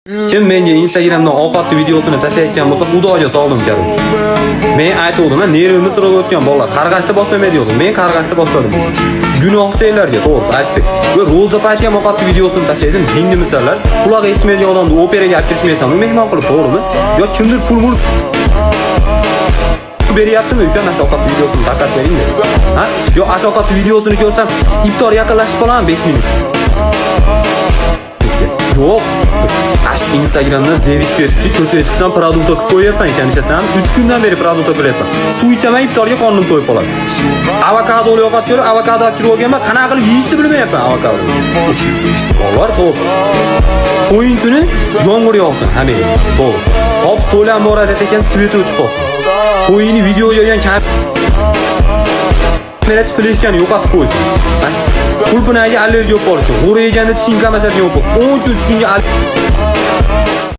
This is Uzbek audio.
Kim menga Instagramdan ovqatli videosini tashlayotgan bo'lsa, Xudoga soldim karim. Men aytdim, nervimni sirib o'tgan bolalar qarg'ashda boshlamaydi yo'q. Men qarg'ashda boshladim. Gunohsizlarga to'g'risi aytib. Va ro'za payti ham ovqatli videosini tashlaydim. Jinni misollar. Quloq eshitmaydigan odamni operaga olib kirishmaysanmi, mehmon qilib, to'g'rimi? Yo kimdir pul beryaptimi uchun ashokatli videosini tarqatib bering dedi. Ha? Yo ashokatli videosini ko'rsam, iftor yaqinlashib qolaman 5 minut. Yo'q. Instagramdan zevishga ko'chaga chiqsam produkt olib qo'yapman, ishonishasan? 3 kundan beri produkt olyapman. Suv ichaman, iftorga qornim to'yib qoladi. Avokado yo'qot ko'rib, avokado olib kirib olganman, qanaqa qilib yeyishni bilmayapman avokado. Bolalar to'g'ri. O'yin kuni yomg'ir yog'sin, hamma. To'g'ri. Hop, to'lan boradi ekan, sveti o'chib qolsin. O'yinni video yo'ygan kamera fleshkani yo'qotib qo'ysin. Pulpinaga allergiya bo'lib qolishi, g'o'r yeganda tishing qamashadigan bo'lsa, 10 kun tishingga